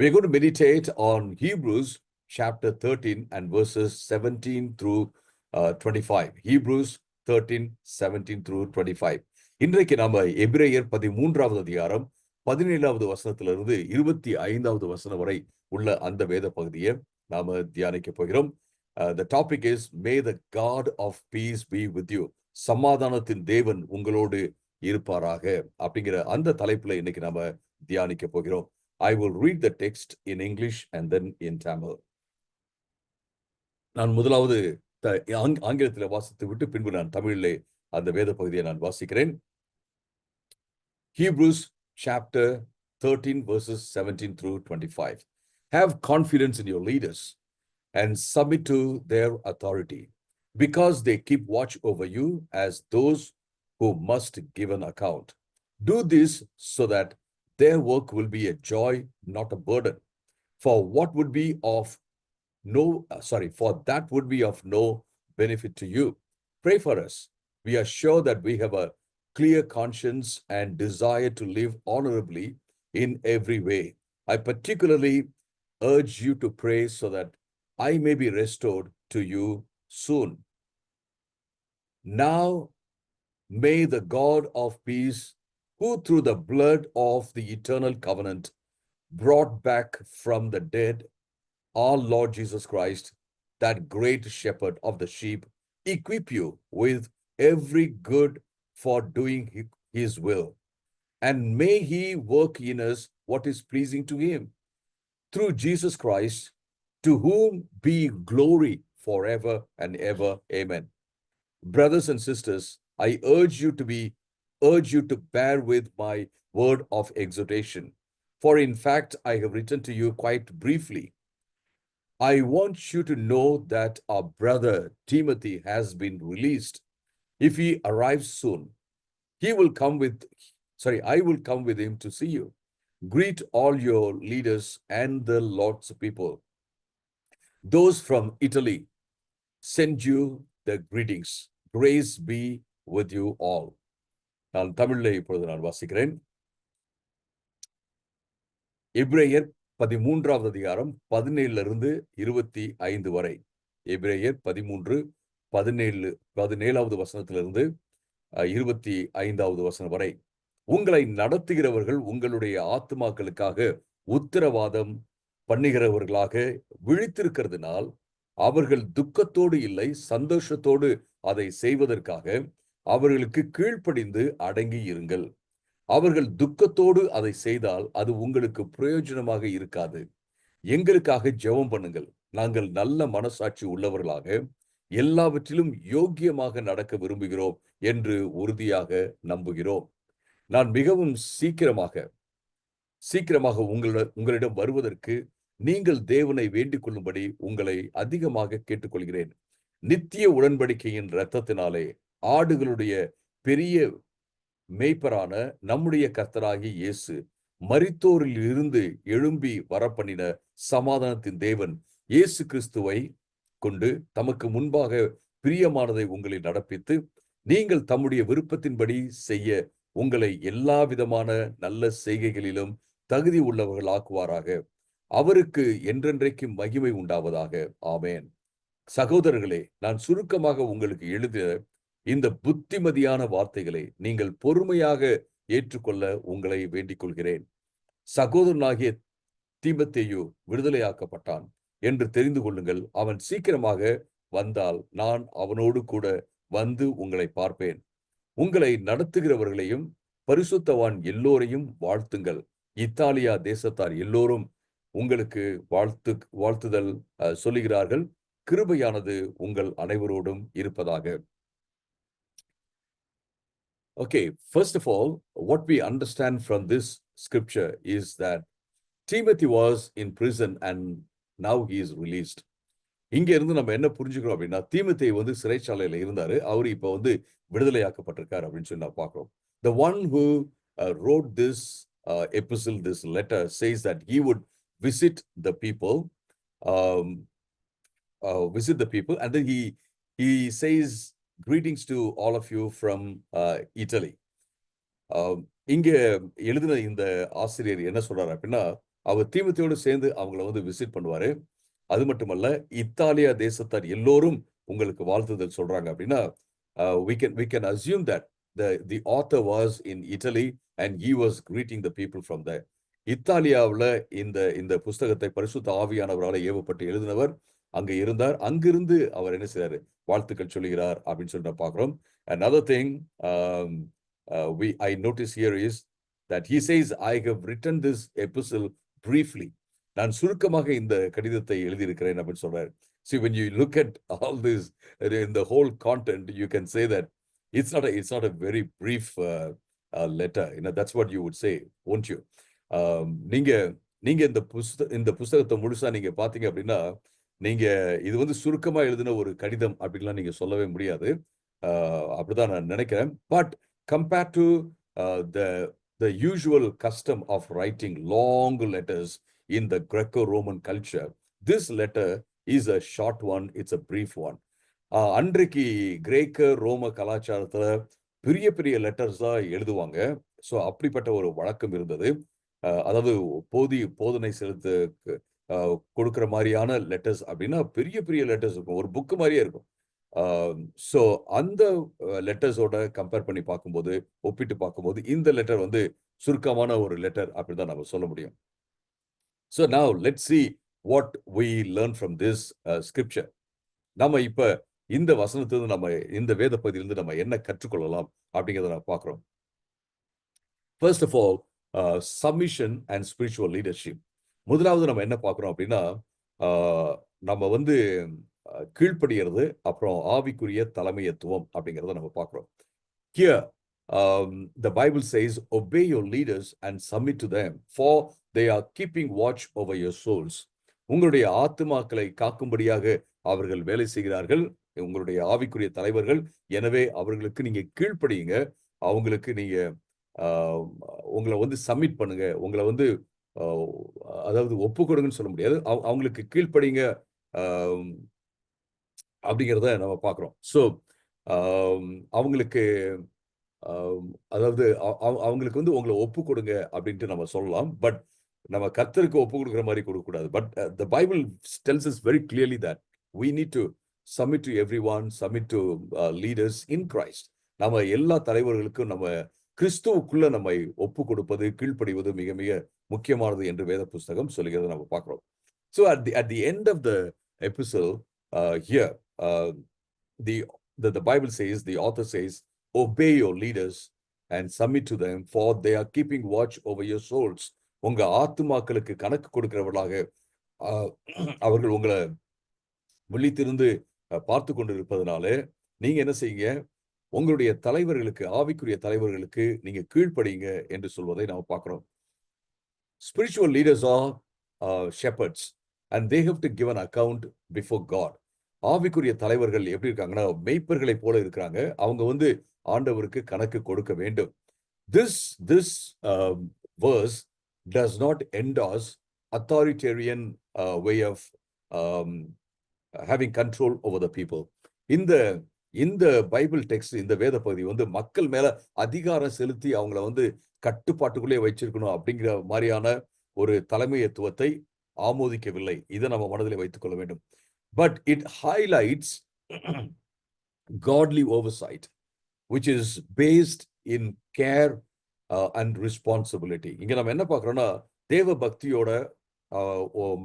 We're going to meditate on Hebrews chapter 13 and verses 17 through 25. Hebrews 13, 17 through 25. இன்றைக்கு நாம எபிரேயர் 13வது அதிகாரம் 17வது வசனத்திலிருந்து 25வது வசனம் வரை உள்ள அந்த வேத பகுதியை நாம தியானிக்க போகிறோம். The topic is, May the God of peace be with you. சமாதானத்தின் தேவன் உங்களோடு இருப்பாராக அப்படிங்கிற அந்த தலைப்புல இன்னைக்கு நாம தியானிக்க போகிறோம். I will read the text in English and then in Tamil. நான் முதலாவது ஆங்கிலத்தில் வாசித்து விட்டு பின்பு நான் தமிழிலே அந்த வேத பகுதியை நான் வாசிக்கிறேன். Hebrews chapter 13 verses 17 through 25. Have confidence in your leaders and submit to their authority, because they keep watch over you as those who must give an account. Do this so that their work will be a joy, not a burden. For that would be of no benefit to you. Pray for us. We are sure that we have a clear conscience and desire to live honorably in every way. I particularly urge you to pray so that I may be restored to you soon. Now may the God of peace, who through the blood of the eternal covenant brought back from the dead our Lord Jesus Christ, that great shepherd of the sheep, equip you with every good for doing his will. And may he work in us what is pleasing to him. Through Jesus Christ, to whom be glory forever and ever. Amen. Brothers and sisters, I urge you to bear with my word of exhortation. For in fact, I have written to you quite briefly. I want you to know that our brother Timothy has been released. If he arrives soon, I will come with him to see you. Greet all your leaders and the Lord's people. Those from Italy send you the greetings. Grace be with you all. நான் தமிழில் இப்பொழுது நான் வாசிக்கிறேன். எபிரேயர் 13வது அதிகாரம் 17 25 வரை. எபிரேயர் 17வது வசனத்திலிருந்து 25வது வசனம் வரை. உங்களை நடத்துகிறவர்கள் உங்களுடைய ஆத்துமாக்களுக்காக உத்தரவாதம் பண்ணுகிறவர்களாக விழித்திருக்கிறதுனால் அவர்கள் துக்கத்தோடு இல்லை, சந்தோஷத்தோடு அதை செய்வதற்காக அவர்களுக்கு கீழ்ப்படிந்து அடங்கி இருங்கள். அவர்கள் துக்கத்தோடு அதை செய்தால் அது உங்களுக்கு பிரயோஜனமாக இருக்காது. எங்களுக்காக ஜெபம் பண்ணுங்கள். நாங்கள் நல்ல மனசாட்சி உள்ளவர்களாக எல்லாவற்றிலும் யோக்கியமாக நடக்க விரும்புகிறோம் என்று உறுதியாக நம்புகிறோம். நான் மிகவும் சீக்கிரமாக உங்களிடம் வருவதற்கு நீங்கள் தேவனை வேண்டிக் கொள்ளும்படி உங்களை அதிகமாக கேட்டுக்கொள்கிறேன். நித்திய உடன்படிக்கையின் இரத்தத்தினாலே ஆடுகளுடைய பெரிய மேய்ப்பரான நம்முடைய கர்த்தராகிய இயேசு மரித்தோரில் இருந்து எழும்பி வரப்பண்ணின சமாதானத்தின் தேவன் இயேசு கிறிஸ்துவை கொண்டு தமக்கு முன்பாக பிரியமானதை உங்களை நடப்பித்து நீங்கள் தம்முடைய விருப்பத்தின்படி செய்ய உங்களை எல்லா விதமான நல்ல செய்கைகளிலும் தகுதி உள்ளவர்களாக்குவாராக. அவருக்கு என்றென்றைக்கு மகிமை உண்டாவதாக. ஆமேன். சகோதரர்களே, நான் சுருக்கமாக உங்களுக்கு எழுதிய இந்த புத்திமதியான வார்த்தைகளை நீங்கள் பொறுமையாக ஏற்றுக்கொள்ள உங்களை வேண்டிக் கொள்கிறேன். சகோதரனாகிய தீமோத்தேயு விடுதலையாக்கப்பட்டான் என்று தெரிந்து கொள்ளுங்கள். அவன் சீக்கிரமாக வந்தால் நான் அவனோடு கூட வந்து உங்களை பார்ப்பேன். உங்களை நடத்துகிறவர்களையும் பரிசுத்தவான் எல்லோரையும் வாழ்த்துங்கள். இத்தாலியா தேசத்தார் எல்லோரும் உங்களுக்கு வாழ்த்துதல் சொல்லுகிறார்கள். கிருபையானது உங்கள் அனைவரோடும் இருப்பதாக. Okay, first of all, what we understand from this scripture is that Timothy was in prison and now he is released. இங்க இருந்து நம்ம என்ன புரிஞ்சுக்கிறோம் அப்படின்னா, தீமோத்தேயு சிறைச்சாலையில இருந்தாரு, அவரு இப்ப விடுதலையாக்கப்பட்டிருக்காரு அப்படின்னு சொல்லி நான் பார்க்கிறோம். The one who wrote this epistle, this letter, says that he would visit the people, and then he says greetings to all of you from Italy. இங்க எழுதின இந்த ஆசிரியர் என்ன சொல்றாரு அப்படின்னா, அவர் தீமோத்தேயோடு சேர்ந்து அவங்கள வந்து விசிட் பண்ணுவாரு. அது மட்டுமல்ல, இத்தாலியா தேசத்தார் எல்லோரும் உங்களுக்கு வாழ்த்துதல் சொல்றாங்க அப்படின்னா, we can assume that the author was in Italy and he was greeting the people from there. இத்தாலியாவுல இந்த இந்த புஸ்தகத்தை பரிசுத்த ஆவியானவரால ஏவப்பட்டு எழுதினவர் அங்க இருந்தார். அங்கிருந்து அவர் என்ன செய்றாரு? வாழ்த்துக்கள் சொல்லுகிறார் அப்படின்னு சொல்லி நான் பார்க்கிறோம். Another thing I notice here is that he says, I have written this epistle briefly. நான் சுருக்கமாக இந்த கடிதத்தை எழுதியிருக்கிறேன் அப்படின்னு சொல்றாரு. See, when you look at all this in the whole content, you can say that it's not a very brief letter. You know, that's what you would say, won't you? நீங்க நீங்க இந்த புஸ்தகத்தை முழுசா நீங்க பாத்தீங்க அப்படின்னா, நீங்க இது வந்து சுருக்கமா எழுதின ஒரு கடிதம் அப்படின்லாம் நீங்க சொல்லவே முடியாது. அப்படிதான் நான் நினைக்கிறேன். But compared to the usual custom of writing long letters in the Greco-Roman culture, this letter is a short one, it's a brief one. அன்றைக்கு கிரேக்க ரோம கலாச்சாரத்துல பெரிய பெரிய லெட்டர்ஸ் தான் எழுதுவாங்க. ஸோ அப்படிப்பட்ட ஒரு வழக்கம் இருந்தது. அதாவது போதனை செலுத்த கொடுக்குற மாதிரியான லெட்டர்ஸ் அப்படின்னா பெரிய பெரிய லெட்டர்ஸ் இருக்கும், ஒரு புக்கு மாதிரியே இருக்கும். ஸோ அந்த லெட்டர்ஸோட கம்பேர் பண்ணி பார்க்கும்போது, ஒப்பிட்டு பார்க்கும்போது இந்த லெட்டர் வந்து சுருக்கமான ஒரு லெட்டர் அப்படின்னு தான் நம்ம சொல்ல முடியும். So now let's see what we learn from this scripture. நம்ம இப்ப இந்த வசனத்திலிருந்து நம்ம இந்த வேத பகுதியிலிருந்து நம்ம என்ன கற்றுக்கொள்ளலாம் அப்படிங்கிறத நம்ம பார்க்கிறோம். First of all, submission and spiritual leadership. முதலாவது நம்ம என்ன பார்க்கிறோம் அப்படின்னா, நம்ம வந்து கீழ்ப்படுகிறது, அப்புறம் ஆவிக்குரிய தலைமையத்துவம் அப்படிங்கிறத நம்ம பார்க்கிறோம். Here, the Bible says, obey your leaders and submit to them, for they are keeping watch over your souls. உங்களுடைய ஆத்துமாக்களை காக்கும்படியாக அவர்கள் வேலை செய்கிறார்கள், உங்களுடைய ஆவிக்குரிய தலைவர்கள். எனவே அவர்களுக்கு நீங்க கீழ்ப்படியுங்க, அவங்களுக்கு நீங்க உங்களை வந்து சப்மிட் பண்ணுங்க, உங்களை வந்து அதாவது ஒப்பு கொடுங்கன்னு சொல்ல முடியாது, அவங்களுக்கு கீழ்ப்படிங்க அப்படிங்கிறத நம்ம பார்க்கிறோம். ஸோ அவங்களுக்கு அதாவது அவங்களுக்கு வந்து உங்களை ஒப்பு கொடுங்க அப்படின்ட்டு நம்ம சொல்லலாம். பட் நம்ம கர்த்தருக்கு ஒப்பு கொடுக்குற மாதிரி கொடுக்கக்கூடாது. But the Bible tells us very clearly that we need to submit to everyone, submit to leaders in Christ. நம்ம எல்லா தலைவர்களுக்கும் நம்ம கிறிஸ்துவுக்குள்ள நம்மை ஒப்பு கொடுப்பது, கீழ்ப்படிவது மிக மிக முக்கியமானது என்று வேத புஸ்தகம் சொல்லுகிறத நம்ம பார்க்கிறோம். So at the end of the epistle here, the Bible says, the author says, obey your leaders and submit to them, for they are keeping watch over your souls. உங்க ஆத்துமாக்களுக்கு கணக்கு கொடுக்கிறவர்களாக அவர்கள் உங்களை விழித்திருந்து பார்த்து கொண்டிருப்பதனால நீங்க என்ன செய்யுங்க, உங்களுடைய தலைவர்களுக்கு, ஆவிக்குரிய தலைவர்களுக்கு நீங்க கீழ்ப்படிங்க என்று சொல்வதை நாம் பார்க்கிறோம். Spiritual leaders are shepherds and they have to give an account before God. ஆவிக்குரிய தலைவர்கள் எப்படி இருக்காங்கன்னா மெய்ப்பர்களை போல இருக்கிறாங்க, அவங்க வந்து ஆண்டவருக்கு கணக்கு கொடுக்க வேண்டும். This verse does not endorse authoritarian way of having control over the people. இந்த பைபிள் டெக்ஸ்ட், இந்த வேத பகுதி வந்து மக்கள் மேல அதிகாரம் செலுத்தி அவங்கள வந்து கட்டுப்பாட்டுக்குள்ளே வச்சிருக்கணும் அப்படிங்கிற மாதிரியான ஒரு தலைமைத்துவத்தை ஆமோதிக்கவில்லை. இதை நம்ம மனதிலே வைத்துக் கொள்ள வேண்டும். But it highlights godly oversight, which is based in care and responsibility. இங்க நம்ம என்ன பார்க்கிறோம்னா தேவ பக்தியோட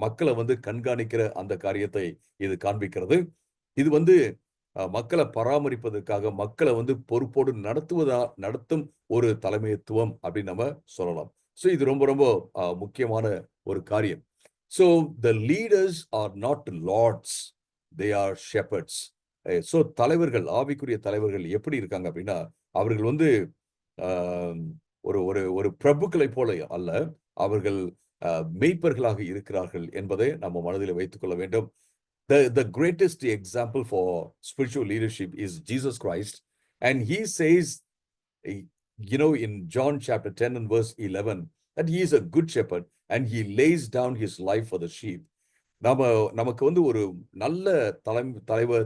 மக்களை வந்து கண்காணிக்கிற அந்த காரியத்தை இது காண்பிக்கிறது. இது வந்து மக்களை பராமரிப்பதற்காக மக்களை வந்து பொறுப்போடு நடத்தும் ஒரு தலைமைத்துவம் அப்படின்னு நம்ம சொல்லலாம். ஸோ இது ரொம்ப ரொம்ப முக்கியமான ஒரு காரியம். So the leaders are not lords, they are shepherds. So தலைவர்கள், ஆவிக்குரிய தலைவர்கள் எப்படி இருக்காங்க அப்படின்னா அவர்கள் வந்து ஒரு பிரபுக்களை போல அல்ல, அவர்கள் மெய்ப்பர்களாக இருக்கிறார்கள் என்பதை நம்ம மனதில் வைத்துக் கொள்ள வேண்டும். The greatest example for spiritual leadership is Jesus Christ, and he says, you know, in John chapter 10 and verse 11, that he is a good shepherd and he lays down his life for the sheep. நமக்கு வந்து ஒரு நல்ல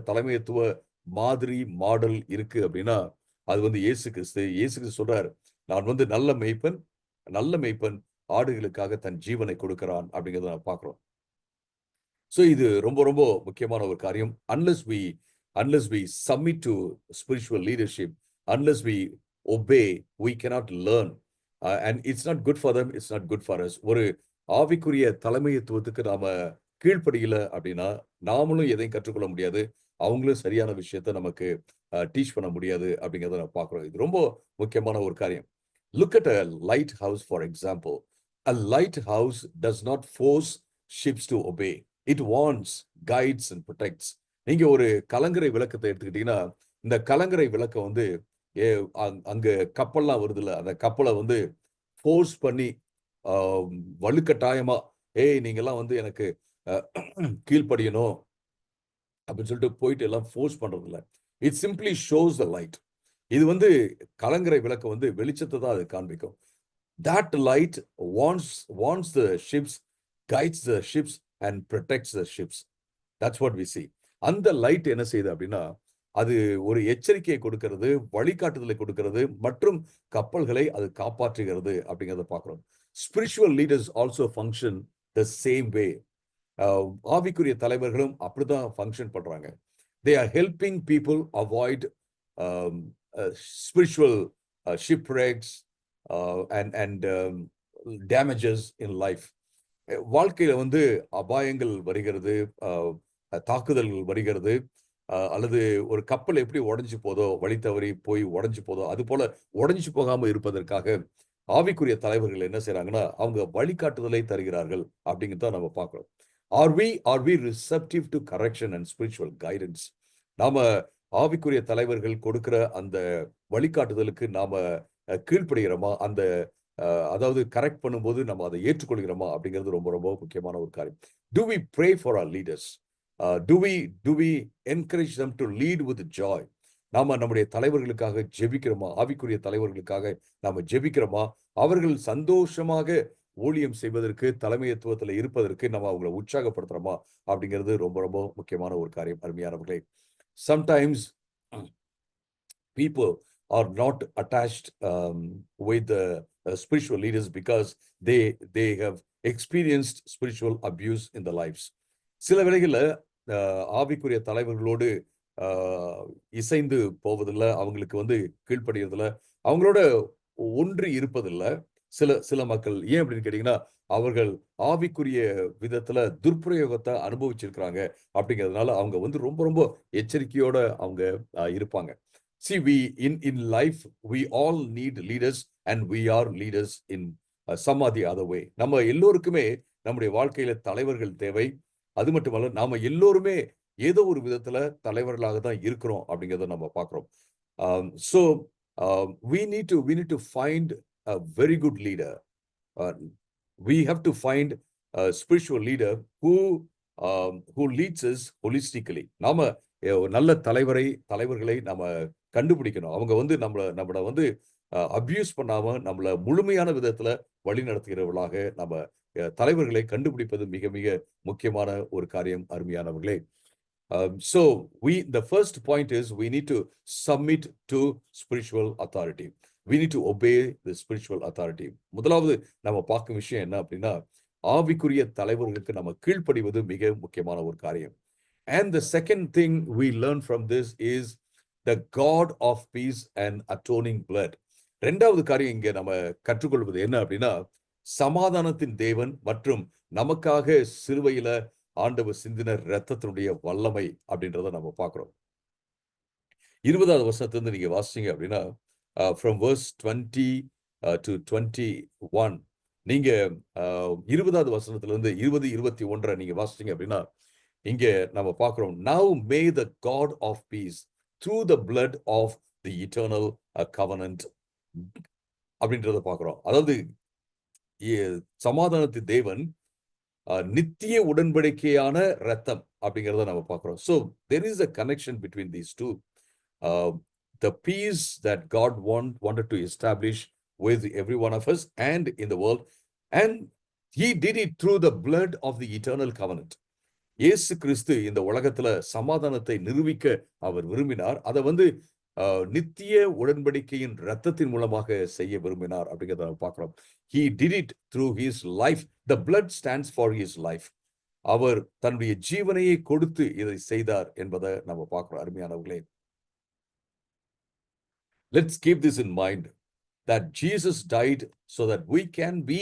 தலைமைத்துவ மாதிரி model இருக்கு அப்படின்னா அது வந்து இயேசு கிறிஸ்து சொல்றாரு, நான் வந்து நல்ல மேய்ப்பன், ஆடுகளுக்காக தன் ஜீவனை கொடுக்கிறான் அப்படிங்கிறத நான் பார்க்கிறோம். ஸோ இது ரொம்ப ரொம்ப முக்கியமான ஒரு காரியம். unless we submit to spiritual leadership, unless we obey, we cannot learn. And it's not good for them, it's not good for us. ஒரு ஆவிக்குரிய தலைமைத்துவத்துக்கு நாம கீழ்ப்படியல அப்படின்னா நாமளும் எதையும் கற்றுக்கொள்ள முடியாது, அவங்களும் சரியான விஷயத்த நமக்கு டீச் பண்ண முடியாது அப்படிங்கிறத நான் பார்க்கிறோம். இது ரொம்ப முக்கியமான ஒரு காரியம். Look at a lighthouse, for example. A lighthouse does not force ships to obey. It warns, guides and protects. நீங்க ஒரு கலங்கரை விளக்கத்தை எடுத்துக்கிட்டீங்கன்னா, இந்த கலங்கரை விளக்கம் வந்து அங்க கப்பல்லாம் வருதுல்ல, அந்த கப்பலை வந்து ஃபோர்ஸ் பண்ணி வலுக்கட்டாயமா நீங்கெல்லாம் வந்து எனக்கு கீழ்ப்படியணும் அப்படின்னு சொல்லிட்டு போயிட்டு எல்லாம் ஃபோர்ஸ் பண்றது இல்ல. It simply shows the light. இது வந்து கலங்கரை விளக்கம் வந்து வெளிச்சத்தை தான் அது காண்பிக்கும். That light warns the ships, guides the ships and protects the ships. That's what we see. அந்த லைட் என்ன செய்யுது அப்படின்னா, அது ஒரு எச்சரிக்கையை கொடுக்கிறது, வழிகாட்டுதலை கொடுக்கிறது மற்றும் கப்பல்களை அது காப்பாற்றுகிறது அப்படிங்கிறத பார்க்கிறோம். Spiritual leaders also function the same way. ஆவிக்குரிய தலைவர்களும் அப்படிதான் ஃபங்க்ஷன் பண்றாங்க. They are helping people avoid spiritual shipwrecks and damages in life. வாழ்க்கையில வந்து அபாயங்கள் வருகிறது, தாக்குதல்கள் வருகிறது, அல்லது ஒரு கப்பல் எப்படி உடைஞ்சு போதோ, வழி தவறி போய் உடைஞ்சு போதோ, அது போல உடைஞ்சு போகாம இருப்பதற்காக ஆவிக்குரிய தலைவர்கள் என்ன செய்யறாங்கன்னா, அவங்க வழிகாட்டுதலை தருகிறார்கள் அப்படிங்கிறத நம்ம பார்க்கிறோம். Are we receptive to correction and spiritual guidance? நாம ஆவிக்குரிய தலைவர்கள் கொடுக்கிற அந்த வழிகாட்டுதலுக்கு நாம கீழ்ப்படுகிறோமா, அந்த அதாவது கரெக்ட் பண்ணும்போது நம்ம அதை ஏற்றுக்கொள்கிறோமா அப்படிங்கிறது ரொம்ப ரொம்ப முக்கியமான ஒரு காரியம். Do we pray for our leaders? Do we encourage them to lead with joy? நாம நம்முடைய தலைவர்களுக்காக ஜெபிக்கிறோமா, ஆவிக்குரிய தலைவர்களுக்காக நாம ஜெபிக்கிறோமா, அவர்கள் சந்தோஷமாக ஊழியம் செய்வதற்கு, தலைமைத்துவத்தில் இருப்பதற்கு நம்ம அவங்களை உற்சாகப்படுத்துறோமா அப்படிங்கிறது ரொம்ப ரொம்ப முக்கியமான ஒரு காரியம். அருமையானவர்களே, sometimes people are not attached with the spiritual leaders because they have experienced spiritual abuse in their lives. சில வேளைகள்ல ஆவிக்குரிய தலைவர்களோடு இசைந்து போவதில்லை, அவங்களுக்கு வந்து கீழ்ப்படுகிறதுல, அவங்களோட ஒன்றி இருப்பதில்ல சில மக்கள். ஏன் அப்படின்னு கேட்டீங்கன்னா, அவர்கள் ஆவிக்குரிய விதத்துல துர்பிரயோகத்தை அனுபவிச்சிருக்கிறாங்க அப்படிங்கிறதுனால அவங்க வந்து ரொம்ப ரொம்ப எச்சரிக்கையோட அவங்க இருப்பாங்க. See, in life we all need leaders and we are leaders in some or the other way. நம்ம எல்லோருக்குமே நம்முடைய வாழ்க்கையில தலைவர்கள் தேவை. அது மட்டுமல்ல, நாம எல்லோருமே ஏதோ ஒரு விதத்துல தலைவர்களாக தான் இருக்கிறோம் அப்படிங்கிறத நம்ம பார்க்கிறோம். So we need to find a very good leader. We have to find a spiritual leader who leads us holistically. நாம நல்ல தலைவர்களை நாம கண்டுபிடிக்கணும். அவங்க வந்து நம்மள வந்து அபியூஸ் பண்ணாம நம்மள முழுமையான விதத்துல வழி நடத்துகிறவர்களாக நம்ம தலைவர்களை கண்டுபிடிப்பது மிக மிக முக்கியமான ஒரு காரியம். அருமையானவர்களே, so the first point is we need to submit to spiritual authority. We need to obey the spiritual authority. முதலாவது நம்ம பார்க்கும் விஷயம் என்ன அப்படின்னா, ஆவிக்குரிய தலைவர்களுக்கு நம்ம கீழ்ப்படிவது மிக முக்கியமான ஒரு காரியம். And the second thing we learn from this is the God of peace and atoning blood. இரண்டாவது காரியம் இங்க நம்ம கற்றுக்கொள்வது என்ன அப்படின்னா, சமாதானத்தின் தேவன் மற்றும் நமக்காக சிலுவையில ஆண்டவர் சிந்தின இரத்தத்தினுடைய வல்லமை அப்படின்றத நம்ம பார்க்கிறோம். 20வது வசனத்திலிருந்து நீங்க வாசிச்சீங்க அப்படின்னா, from verse 20 to 21, நீங்க 20வது வசனத்திலிருந்து 20-21 நீங்க வாசிச்சீங்க அப்படின்னா, இங்க நம்ம பார்க்கிறோம், now may the God of peace through the blood of the eternal covenant அப்படின்றத பார்க்கிறோம். அதாவது சமாதானத்தின் தேவன் நித்திய உடன்படிக்கையான ரத்தம் அப்படிங்கிறத நம்ம பார்க்கிறோம். So there is a connection between these two. The peace that God wanted to establish with every one of us and in the world, and he did it through the blood of the eternal covenant. இயேசு கிறிஸ்து இந்த உலகத்துல சமாதானத்தை நிரூபிக்க அவர் விரும்பினார். அதை வந்து நித்திய உடன்படிக்கையின் இரத்தத்தின் மூலமாக செய்ய விரும்பினார் அப்படிங்கிறத நம்ம பார்க்கிறோம். He did it through his life. The blood stands for his life. அவர் தன்னுடைய ஜீவனையை கொடுத்து இதை செய்தார் என்பதை நம்ம பார்க்கிறோம். அருமையானவர்களே, let's keep this in mind that Jesus died so that we can be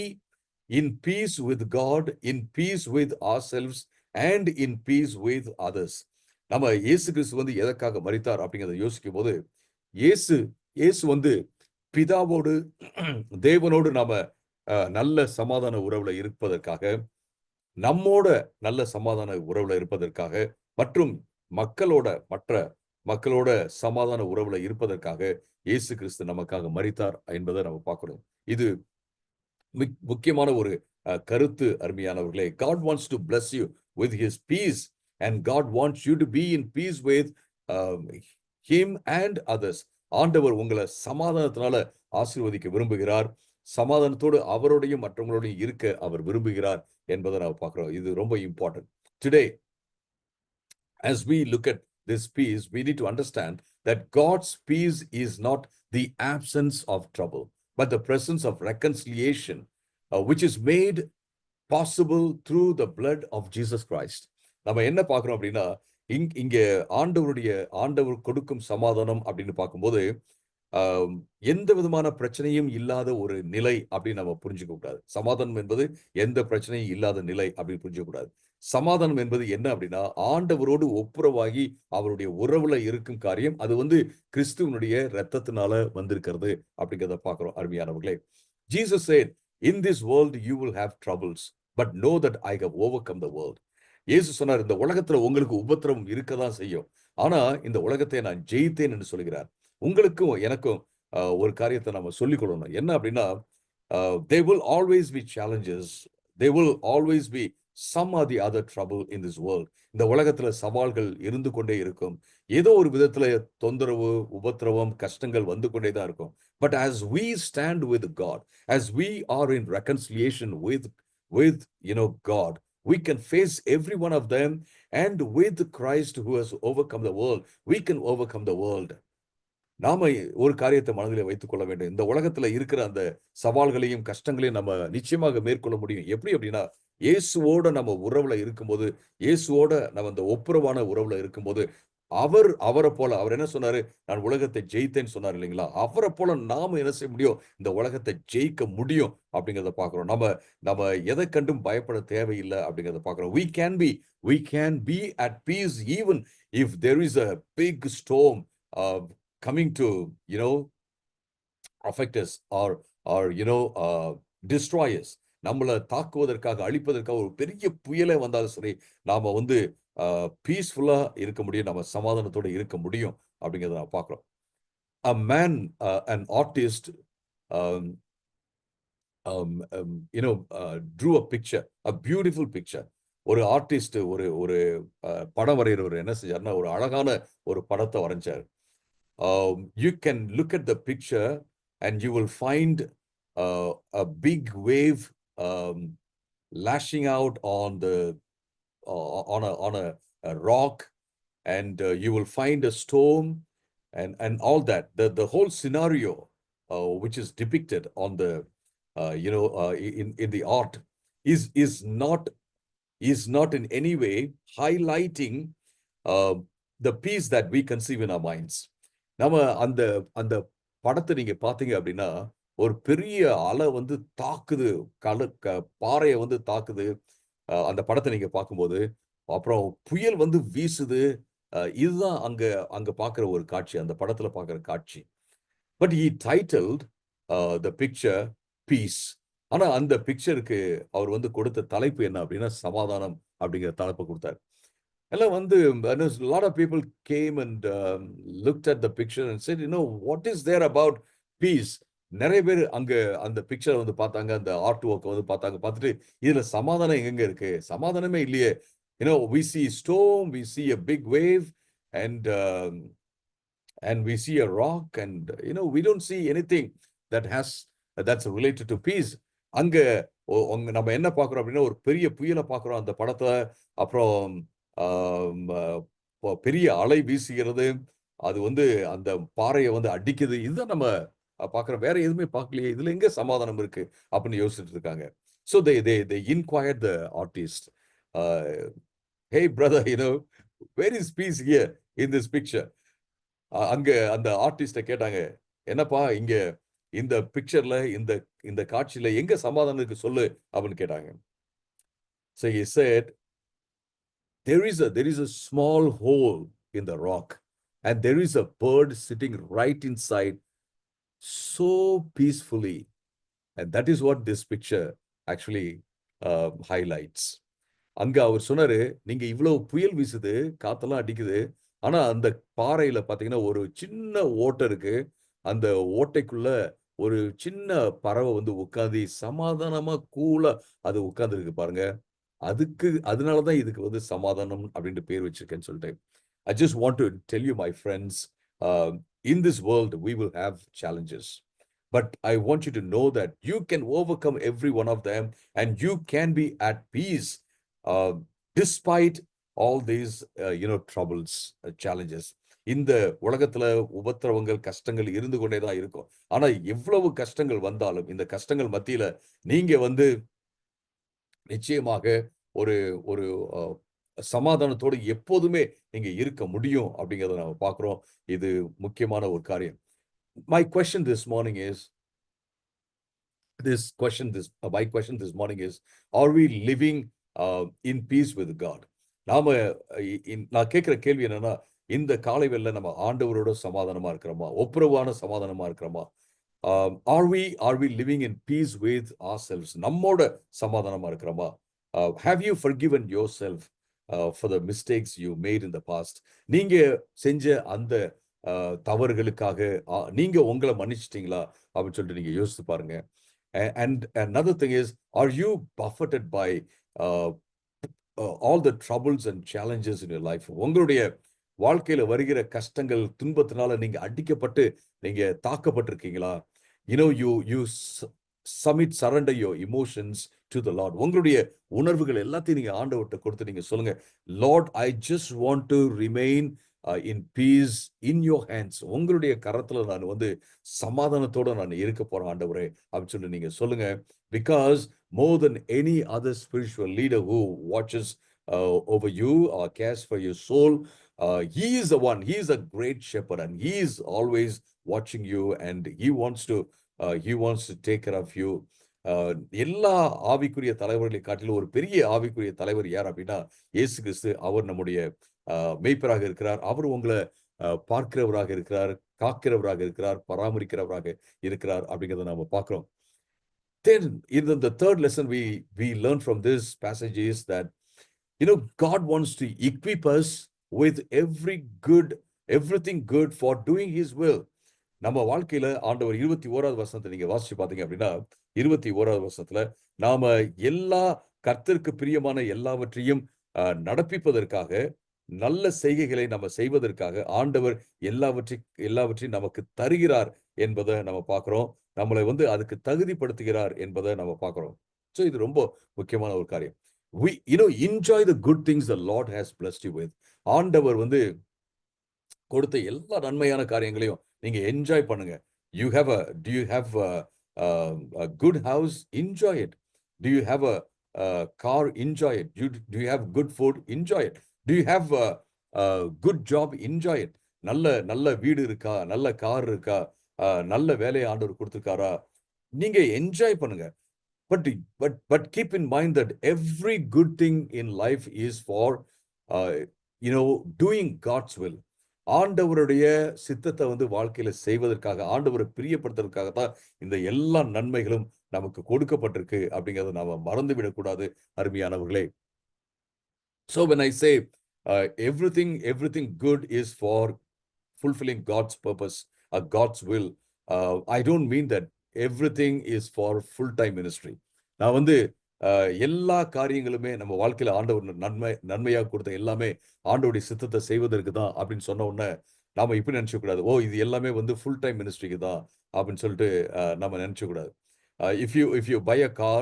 in peace with God, in peace with ourselves, and in peace with others. நம்ம இயேசு கிறிஸ்து வந்து எதற்காக மரித்தார் அப்படிங்கிறத யோசிக்கும் போது, இயேசு வந்து பிதாவோடு தேவனோடு நாம நல்ல சமாதான உறவுல இருப்பதற்காக, நம்மோட நல்ல சமாதான உறவுல இருப்பதற்காக, மற்றும் மற்ற மக்களோட சமாதான உறவுல இருப்பதற்காக இயேசு கிறிஸ்து நமக்காக மரித்தார் என்பதை நம்ம பார்க்கணும். இது முக்கியமான ஒரு கருத்து. அருமையானவர்களே, God wants to bless you with his peace and God wants you to be in peace with him and others. ஆண்டவர் உங்களை சமாதானத்தினால ஆசீர்வதிக்க விரும்புகிறார். சமாதானத்தோடு அவரோடையும் மற்றவங்களோடையும் இருக்க அவர் விரும்புகிறார் என்பதை நாம் பார்க்கிறோம். இது ரொம்ப important. Today, as we look at this peace, we need to understand that God's peace is not the absence of trouble, but the presence of reconciliation, which is made possible through the blood of Jesus Christ. நம்ம என்ன பார்க்கிறோம் அப்படின்னா, இங்க ஆண்டவர் கொடுக்கும் சமாதானம் அப்படின்னு பார்க்கும்போது, எந்த விதமான பிரச்சனையும் இல்லாத ஒரு நிலை அப்படின்னு நம்ம புரிஞ்சுக்க கூடாது. சமாதானம் என்பது எந்த பிரச்சனையும் இல்லாத நிலை அப்படின்னு புரிஞ்சுக்க கூடாது. சமாதானம் என்பது என்ன அப்படின்னா, ஆண்டவரோடு ஒப்புரவாகி அவருடைய உறவுல இருக்கும் காரியம். அது வந்து கிறிஸ்துவனுடைய இரத்தத்தினால வந்திருக்கிறது அப்படிங்கிறத பார்க்கிறோம். அருமையானவர்களே, Jesus said, in this world you will have troubles, but know that I have overcome the world. இயேசு சொன்னார், இந்த உலகத்துல உங்களுக்கு உபத்திரவம் இருக்கதான் செய்யும், ஆனா இந்த உலகத்தை நான் ஜெயித்தேன் என்று சொல்கிறார். உங்களுக்கும் எனக்கும் ஒரு காரியத்தை நம்ம சொல்லிக் கொள்ளணும். என்ன அப்படின்னா, there will always be challenges, there will always be some or the other trouble in this world. இந்த உலகத்துல சவால்கள் இருந்து கொண்டே இருக்கும். ஏதோ ஒரு விதத்துல தொந்தரவு, உபத்திரவம், கஷ்டங்கள் வந்து கொண்டே தான் இருக்கும். But as we stand with God, as we are in reconciliation with God, we can face every one of them, and with Christ who has overcome the world, we can overcome the world. நாம ஒரு காரியத்தை மனதிலே வைத்துக் கொள்ள வேண்டும். இந்த உலகத்துல இருக்கிற அந்த சவால்களையும் கஷ்டங்களையும் நம்ம நிச்சயமாக மேற்கொள்ள முடியும். எப்படி அப்படின்னா, இயேசுவோட நம்ம உறவுல இருக்கும்போது, இயேசுவோட நம்ம அந்த ஒப்புரவான உறவுல இருக்கும்போது, அவரை போல, அவர் என்ன சொன்னாரு, நான் உலகத்தை ஜெயித்தேன்னு சொன்னார் இல்லைங்களா, அவரை போல நாம என்ன செய்ய முடியும், இந்த உலகத்தை ஜெயிக்க முடியும் அப்படிங்கிறத பாக்குறோம். நம்ம எதை கண்டும் பயப்பட தேவையில்லை அப்படிங்கிறத பாக்குறோம். we can be at peace even if there is a big storm coming to affect us or destroy us. நம்மளை தாக்குவதற்காக, அழிப்பதற்காக ஒரு பெரிய புயலே வந்தாலும் சரி, நாம வந்து பீஸ்ஃபுல்லா இருக்க முடியும், நம்ம சமாதானத்தோட இருக்க முடியும் அப்படிங்கிறத நான் பார்க்கிறோம். A man, an artist, drew a picture, a beautiful picture. ஒரு ஆர்டிஸ்ட், ஒரு படம் வரைகிறவர் என்ன செஞ்சாருன்னா, ஒரு அழகான ஒரு படத்தை வரைஞ்சார். You can look at the picture and you will find a big wave lashing out on a rock, and you will find a storm and all that. The whole scenario which is depicted on the in the art is not in any way highlighting the peace that we conceive in our minds. நம்ம அந்த படத்தை நீங்க பாத்தீங்க அப்படின்னா, ஒரு பெரிய அலை வந்து தாக்குது, பாறையை வந்து தாக்குது. அந்த படத்தை நீங்க பார்க்கும்போது, அப்புறம் புயல் வந்து வீசுது. இதுதான் அங்க பார்க்கிற ஒரு காட்சி, அந்த படத்துல பார்க்கிற காட்சி. But he titled the picture peace. ஆனா அந்த பிக்சருக்கு அவர் வந்து கொடுத்த தலைப்பு என்ன அப்படின்னா, சமாதானம் அப்படிங்கிற தலைப்பு கொடுத்தார். எல்லாம் வந்து a lot of people came and looked at the picture and said, what is there about peace? நிறைய பேர் அங்க அந்த பிக்சர் வந்து பார்த்தாங்க, அந்த ஆர்ட் ஒர்க் வந்து பார்த்துட்டு, இதுல சமாதானம் எங்க இருக்கு, சமாதானமே இல்லையே. we see storm, we see a big wave, and we see a rock, and we don't see anything that's related to peace. அங்க நம்ம என்ன பார்க்கிறோம் அப்படின்னா, ஒரு பெரிய புயலை பார்க்கிறோம் அந்த படத்துல. அப்புறம் பெரிய அலை வீசுகிறது, அது வந்து அந்த பாறையை வந்து அடிக்குது. இதுதான் நம்ம பார்க்குறோம். வேற எதுவுமே பார்க்கலையே. இதுல எங்க சமாதானம் இருக்கு? அப்படின்னு யோசிச்சுட்டு இருக்காங்க. So they inquired the artist, uh, "Hey brother, where is peace here in this picture?" அங்க அந்த ஆர்டிஸ்ட கேட்டாங்க, "என்னப்பா இங்க இந்த பிக்சர்ல இந்த இந்த காட்சியில எங்க சமாதானம் இருக்கு சொல்லு?" அப்படின்னு கேட்டாங்க. So he said, there is a small hole in the rock, and there is a bird sitting right inside so peacefully. And that is what this picture actually highlights. அங்க அவர் சொன்னாரு, நீங்க இவ்வளவு புயல் வீசுது, காத்தெல்லாம் அடிக்குது. ஆனா அந்த பாறையில பார்த்தீங்கன்னா, ஒரு சின்ன ஓட்டை இருக்கு. அந்த ஓட்டைக்குள்ள ஒரு சின்ன பறவை வந்து உட்கார்ந்து சமாதானமா, கூலா அது உட்கார்ந்திருக்கு பாருங்க. அதனால தான் இதுக்கு வந்து சமாதானம் அப்படின்ட்டு பேர் வச்சிருக்கேன்னு சொல்லிட்டு. I just want to tell you, my friends, in this world we will have challenges. But I want you to know that you can overcome every one of them and you can be at peace uh, despite all these troubles, challenges. இந்த உலகத்துல உபத்திரவங்கள், கஷ்டங்கள் இருந்து கொண்டே தான் இருக்கும். ஆனா எவ்வளவு கஷ்டங்கள் வந்தாலும் இந்த கஷ்டங்கள் மத்தியில நீங்க வந்து நிச்சயமாக ஒரு ஒரு சமாதானத்தோடு எப்போதுமே நீங்க இருக்க முடியும் அப்படிங்கிறத நாம பார்க்கிறோம். இது முக்கியமான ஒரு காரியம். My question this morning is my question this morning is, are we living in peace with God? நாம நான் கேட்கிற கேள்வி என்னன்னா, இந்த காலை வேளையில நம்ம ஆண்டவரோட சமாதானமா இருக்கிறோமா? ஒப்புரவான சமாதானமா இருக்கிறோமா? Are we living in peace with ourselves? நம்மோட சமாதானமா இருக்கிறோமா? Have you forgiven yourself for the mistakes you made in the past? நீங்க செஞ்ச அந்த தவறுகளுக்காக நீங்க உங்களை மன்னிச்சிட்டீங்களா அப்படின்னு சொல்லிட்டு நீங்க யோசித்து பாருங்க. And another thing is, are you buffeted by uh, all the troubles and challenges in your life? உங்களுடைய வாழ்க்கையில வருகிற கஷ்டங்கள், துன்பத்தினால நீங்க அடிக்கப்பட்டு நீங்க தாக்கப்பட்டிருக்கீங்களா? You surrender your emotions to the Lord. உங்களுடைய உணர்வுகள் எல்லாத்தையும் நீங்க ஆண்டவர்கிட்ட கொடுத்து நீங்க சொல்லுங்க, Lord, I just want to remain in peace in your hands. உங்களுடைய கரத்துல நான் வந்து சமாதானத்தோட நான் இருக்க போறேன் ஆண்டவரே அப்படின்னு சொல்லி நீங்க சொல்லுங்க. Because more than any other spiritual leader who watches over you or cares for your soul, he is the one, he is a great shepherd and he is always watching you and he wants to take care of you. எல்லா ஆவிக்குரிய தலைவர்களை காட்டிலும் ஒரு பெரிய ஆவிக்குரிய தலைவர் யார் அப்படின்னா இயேசு கிறிஸ்து. அவர் நம்முடைய மேய்ப்பராக இருக்கிறார். அவர் உங்களை பார்க்கிறவராக இருக்கிறார், காக்கிறவராக இருக்கிறார், பராமரிக்கிறவராக இருக்கிறார் அப்படிங்கிறத நாம பார்க்கிறோம். Then in the third lesson we learn from this passage is that God wants to equip us with everything good for doing his will. நம்ம வாழ்க்கையில ஆண்டவர் 21வது வசனத்தை நீங்க வாசிச்சு பாத்தீங்க அப்படின்னா 21வது வசனத்துல நாம எல்லா கர்த்தருக்கு பிரியமான எல்லாவற்றையும் நடப்பிப்பதற்காக, நல்ல செய்கைகளை நம்ம செய்வதற்காக ஆண்டவர் எல்லாவற்றையும் நமக்கு தருகிறார் என்பதை நம்ம பார்க்கிறோம். நம்மளை வந்து அதுக்கு தகுதிப்படுத்துகிறார் என்பதை நம்ம பார்க்கிறோம். சோ இது ரொம்ப முக்கியமான ஒரு காரியம். Enjoy the good things the Lord has blessed you with. ஆண்டவர் வந்து கொடுத்த எல்லா நன்மையான காரியங்களையும் நீங்க என்ஜாய் பண்ணுங்க. Do you have a good house? Enjoy it. Do you have a car? Enjoy it. Do you have good food? Enjoy it. Do you have a good job? Enjoy it. நல்ல வீடு இருக்கா, நல்ல car இருக்கா, நல்ல வேலையை ஆண்டவர் கொடுத்திருக்காரா, நீங்க enjoy பண்ணுங்க. But keep in mind that every good thing in life is for doing God's will. ஆண்டவருடைய சித்தத்தை வந்து வாழ்க்கையில செய்வதற்காக, ஆண்டவரை பிரியப்படுத்துறதுக்காக தான் இந்த எல்லா நன்மைகளும் நமக்கு கொடுக்கப்பட்டிருக்கு அப்படிங்கறத நாம மறந்துவிடக் கூடாது அருமையானவர்களே. So when I say everything good is for fulfilling God's purpose, God's will, I don't mean that everything is for full-time ministry. நான் வந்து எல்லா காரியங்களுமே நம்ம வாழ்க்கையில ஆண்டவர் நன்மையாக கொடுத்த எல்லாமே ஆண்டவருடைய சித்தத்தை செய்வதற்கு தான் அப்படின்னு சொன்ன உடனே நாம இப்படி நினைச்ச கூடாது, ஓ இது எல்லாமே வந்து ஃபுல் டைம் மினிஸ்ட்ரிக்கு தான் அப்படின்னு சொல்லிட்டு நம்ம நினைச்ச கூடாது. If you buy a car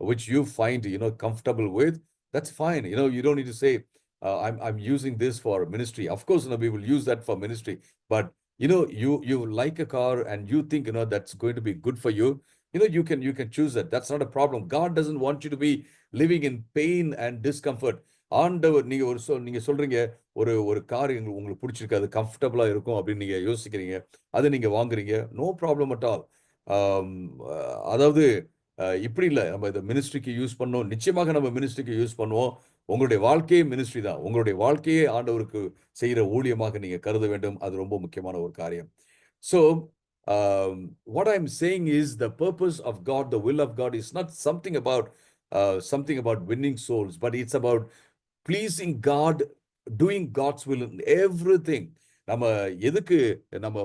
which you find comfortable with, that's fine. You don't need to say I'm using this for ministry. Of course, we will use that for ministry. But you like a car and you think that's going to be good for you. You can choose that. That's not a problem. God doesn't want you to be living in pain and discomfort. ஆண்டவர் நீங்க சொல்றீங்க ஒரு ஒரு car உங்களுக்கு பிடிச்சிருக்கு, அது கம்ஃபர்டபுளா இருக்கும் அப்படின்னு நீங்க யோசிக்கிறீங்க, அதை நீங்க வாங்குறீங்க. No problem at all. அதாவது இப்படி இல்லை, நம்ம இதை மினிஸ்ட்ரிக்கு யூஸ் பண்ணோம். நிச்சயமாக நம்ம மினிஸ்ட்ரிக்கு யூஸ் பண்ணுவோம். உங்களுடைய வாழ்க்கையே மினிஸ்ட்ரி தான். உங்களுடைய வாழ்க்கையே ஆண்டவருக்கு செய்கிற ஊழியமாக நீங்க கருத வேண்டும். அது ரொம்ப முக்கியமான ஒரு காரியம். So what I'm saying is the purpose of God, the will of God is not something about winning souls, but it's about pleasing God, doing God's will in everything. நம்ம எதுக்கு நம்ம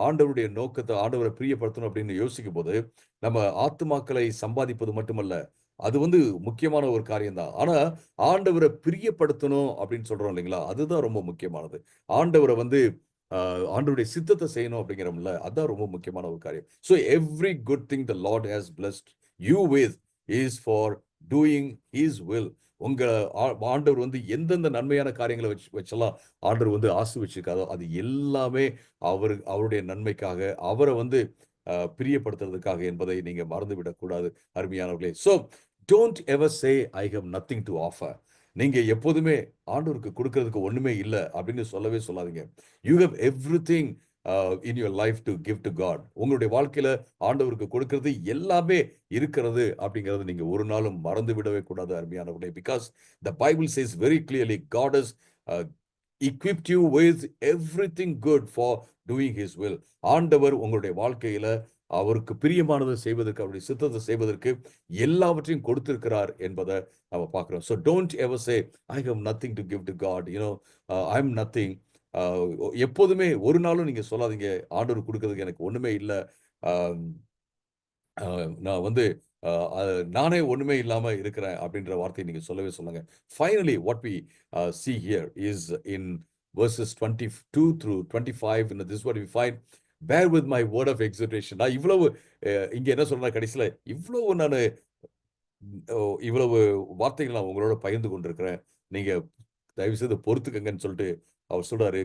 ஆண்டவருடைய நோக்கத்தை, ஆண்டவரை பிரியப்படுத்தணும் அப்படின்னு யோசிக்கும் போது, நம்ம ஆத்துமாக்களை சம்பாதிப்பது மட்டுமல்ல, அது முக்கியமான ஒரு காரியம் தான். ஆனா ஆண்டவரை பிரியப்படுத்தணும் அப்படின்னு சொல்றோம் இல்லைங்களா, அதுதான் ரொம்ப முக்கியமானது. ஆண்டவரை ஆண்டவருடைய சித்தத்தை செய்யணும் அப்படிங்கிறோம்ல, அதுதான் ரொம்ப முக்கியமான ஒரு காரியம். So every good thing the Lord has blessed you with is for doing his will. உங்க ஆண்டவர் எந்தெந்த நன்மையான காரியங்களை வச்செல்லாம் ஆண்டவர் ஆசீர்வச்சிருக்காரோ, அது எல்லாமே அவருடைய நன்மைக்காக, அவரை பிரியப்படுத்துறதுக்காக என்பதை நீங்க மறந்துவிடக் கூடாது அருமையானவர்களே. So don't ever say I have nothing to offer. நீங்க எப்போதுமே ஆண்டவருக்கு கொடுக்கறதுக்கு ஒண்ணுமே இல்லை அப்படின்னு சொல்லவே சொல்லாதீங்க. You have everything in your life to give to God. உங்களுடைய வாழ்க்கையில ஆண்டவருக்கு கொடுக்கிறது எல்லாமே இருக்கிறது அப்படிங்கறது நீங்க ஒரு நாளும் மறந்து விடவே கூடாது அருமையானவர்களே. Because the Bible says very clearly God has equipped you with everything good for doing his will. ஆண்டவர் உங்களுடைய வாழ்க்கையில அவருக்கு பிரியமானதை செய்வதற்கு, அவருடைய சித்தத்தை செய்வதற்கு எல்லாவற்றையும் கொடுத்திருக்கிறார் என்பதை நம்ம பார்க்கிறோம். So don't ever say I have nothing to give to God, I'm nothing. எப்போதுமே ஒரு நாளும் நீங்க சொல்லாதீங்க ஆண்டவர் கொடுக்கிறதுக்கு எனக்கு ஒண்ணுமே இல்லை, நான் நானே ஒண்ணுமே இல்லாம இருக்கிறேன் அப்படின்ற வார்த்தையை நீங்க சொல்லவே சொல்லுங்க. Finally, what we see here is in verses 22 through 25. This is what we find. Bear with my word of exhortation. நான் இவ்வளவு இங்க என்ன சொல்றேன், கடைசியில இவ்வளவு வார்த்தைகள் நான் உங்களோட பகிர்ந்து கொண்டிருக்கிறேன், நீங்க தயவு செய்து பொறுத்துக்கங்கன்னு சொல்லிட்டு அவர் சொல்றாரு.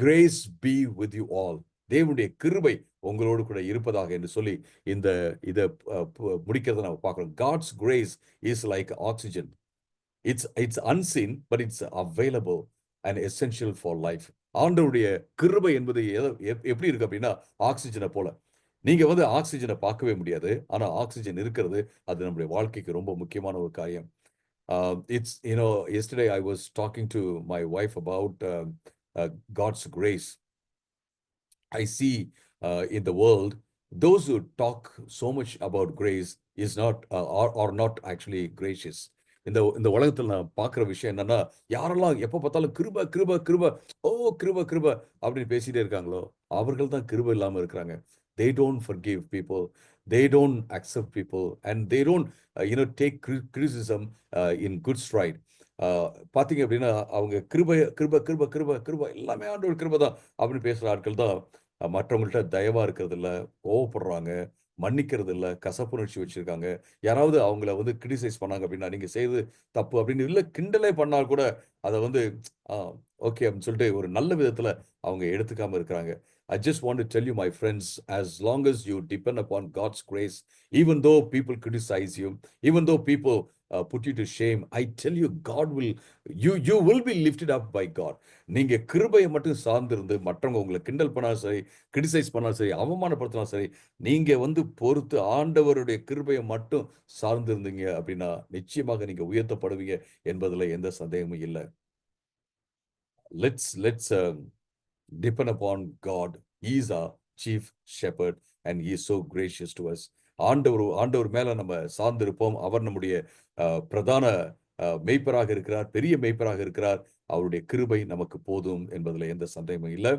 Grace be with you all. தேவனுடைய கிருபை உங்களோடு கூட இருப்பதாக என்று சொல்லி இதை முடிக்கிறத நம்ம பார்க்கிறோம். God's grace is like oxygen. It's unseen, but it's available and essential for life. ஆண்டவருடைய கிருபை என்பது எப்படி இருக்கு அப்படின்னா, ஆக்சிஜனை போல. நீங்க ஆக்சிஜனை பார்க்கவே முடியாது, ஆனா ஆக்சிஜன் இருக்கிறது, அது நம்முடைய வாழ்க்கைக்கு ரொம்ப முக்கியமான ஒரு காரியம். It's yesterday I was talking to my wife about God's grace. I see in the world those who talk so much about grace is not or not actually gracious. இந்த உலகத்தில் நான் பார்க்குற விஷயம் என்னன்னா, யாரெல்லாம் எப்போ பார்த்தாலும் கிருப கிருப கிருப, ஓ கிருப கிருப அப்படின்னு பேசிட்டே இருக்காங்களோ, அவர்கள் தான் கிருப இல்லாமல் இருக்கிறாங்க. They don't forgive people, they don't accept people, and they don't take criticism in good stride. பார்த்தீங்க அப்படின்னா, அவங்க கிருப கிருப கிருப கிருப கிருப எல்லாமே ஆண்டவர் கிருப தான் அப்படின்னு பேசுகிற ஆட்கள் தான் மற்றவங்கள்ட்ட தயவா இருக்கிறது இல்லை, கோவப்படுறாங்க, மன்னிக்கிறது இல்லை, கசப்புணர்ச்சி வச்சிருக்காங்க. யாராவது அவங்கள கிரிட்டிசைஸ் பண்ணாங்க அப்படின்னா, நீங்க செய்வது தப்பு அப்படின்னு இல்லை கிண்டலே பண்ணால் கூட அதை ஓகே அப்படின்னு சொல்லிட்டு ஒரு நல்ல விதத்துல அவங்க எடுத்துக்காம இருக்கிறாங்க. I just want to tell you, my friends, as long as you depend upon God's grace, even though people criticize you, even though people put you to shame, I tell you, God will, you will be lifted up by God. நீங்க கிருபையை மட்டும் சார்ந்திருந்து மற்றவங்க உங்களை கிண்டல் பண்ணாலும் சரி, criticise பண்ணாலும் சரி, அவமானப்படுத்தினாலும் சரி, நீங்க பொறுத்து ஆண்டவருடைய கிருபையை மட்டும் சார்ந்திருந்தீங்க அப்படின்னா நிச்சயமாக நீங்க உயர்த்தப்படுவீங்க என்பதுல எந்த சந்தேகமும் இல்லை. Let's depend upon God. He is our chief shepherd and he is so gracious to us. ஆண்டவர் மேல நம்ம சார்ந்திருப்போம். அவர் நம்முடைய பிரதான மேய்ப்பராக இருக்கிறார், பெரிய மேய்ப்பராக இருக்கிறார். அவருடைய கிருபை நமக்கு போதும் என்பதுல எந்த சந்தேகமும் இல்லை.